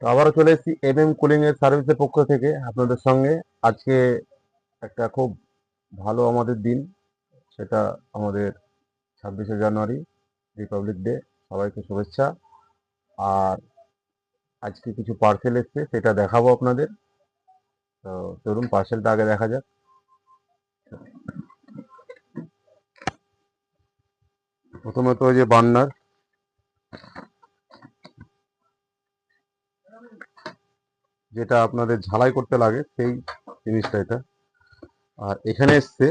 তো আবারও চলে এসেছি কুলিং এর সার্ভিসের পক্ষ থেকে আপনাদের সঙ্গে। আজকে একটা খুব ভালো আমাদের দিন, সেটা আমাদের 26শে জানুয়ারি, রিপাবলিক ডে। সবাইকে শুভেচ্ছা। আর আজকে কিছু পার্সেল এসছে, সেটা দেখাবো আপনাদের। তো চলুন পার্সেলটা আগে দেখা যাক। প্রথমে তো ওই যে বার্নার, যেটা আপনাদের ঝালাই করতে লাগে সেই জিনিসটা এটা। আর এখানে এসছে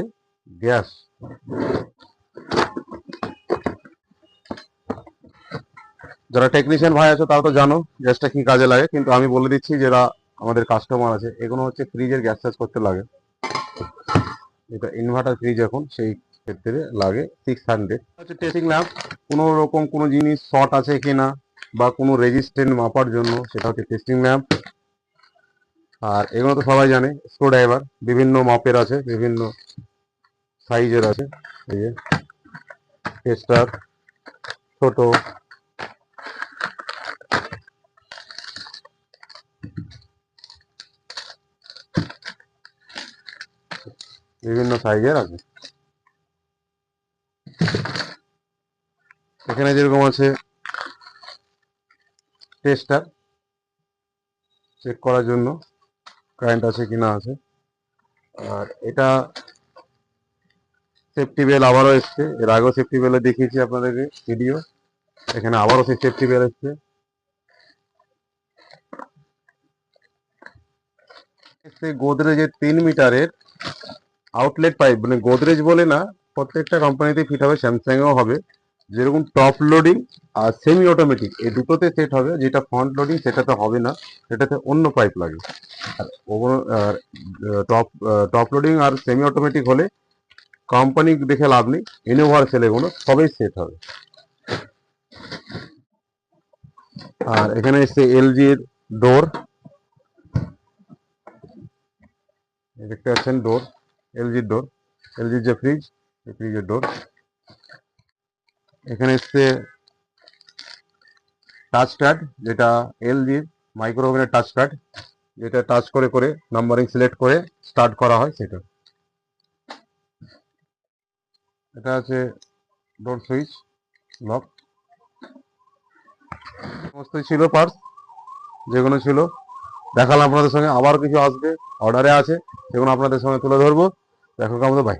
গ্যাস। যারা টেকনিশিয়ান ভাই আছে তারা তো জানো গ্যাসটা কি কাজে লাগে, কিন্তু আমি বলে দিচ্ছি যারা আমাদের কাস্টমার আছে, এগুলো হচ্ছে ফ্রিজের গ্যাস চার্জ করতে লাগে। এটা ইনভার্টার ফ্রিজ, এখন সেই ক্ষেত্রে লাগে 600। হচ্ছে টেস্টিং ল্যাম্প, কোনো রকম কোনো জিনিস শর্ট আছে কিনা বা কোনো রেজিস্ট্যান্স মাপার জন্য, সেটা হচ্ছে টেস্টিং ল্যাম্প। আর এগুলো তো সবাই জানে, স্ক্রু ড্রাইভার বিভিন্ন মাপের আছে, বিভিন্ন সাইজের আছে। এই যে টেস্টার, ছোট, বিভিন্ন সাইজের আছে। এখানে যেরকম আছে টেস্টার, চেক করার জন্য কারেন্ট আছে কিনা আছে। আর এটা সেফটি বেল আবারও এসছে, এর আগেও সেফটি বেলে দেখিয়েছি আপনাদেরকে ভিডিও। এখানে আবারও সেই সেফটি বেল এসছে। গোদরেজের 3 মিটারের আউটলেট পাইপ, মানে গোদরেজ বলে না, প্রত্যেকটা কোম্পানিতে ফিট হবে, স্যামসাংয়েও হবে। যেরকম টপ লোডিং আর সেমি অটোমেটিক, এই দুটোতে সেট হবে। যেটা ফ্রন্ট লোডিং সেটাতে হবে না, সেটাতে অন্য পাইপ লাগে। আর টপ টপ লোডিং আর সেমি অটোমেটিক হলে কোম্পানি দেখে লাভ নেই, ইউনিভার্সাল এগুলো সবই সেট হবে। আর এখানে এসছে এলজির ডোর, দেখতে পাচ্ছেন ডোর, এলজির ডোর, এলজির যে ফ্রিজ, এই ফ্রিজের ডোর। এখানে এসছে টাচ প্যাড, যেটা এলজির মাইক্রো ওভেনের টাচ প্যাড, যেটা টাচ করে করে নাম্বারিং সিলেক্ট করে স্টার্ট করা হয় সেটা। এটা আছে ডোর সুইচ, লক। সমস্ত ছিল পার্টস, যেগুলো ছিল দেখালাম আপনাদের সঙ্গে। আবার কিছু আসবে, অর্ডারে আছে, সেগুলো আপনাদের সঙ্গে তুলে ধরবো। দেখো কেমন, ভাই।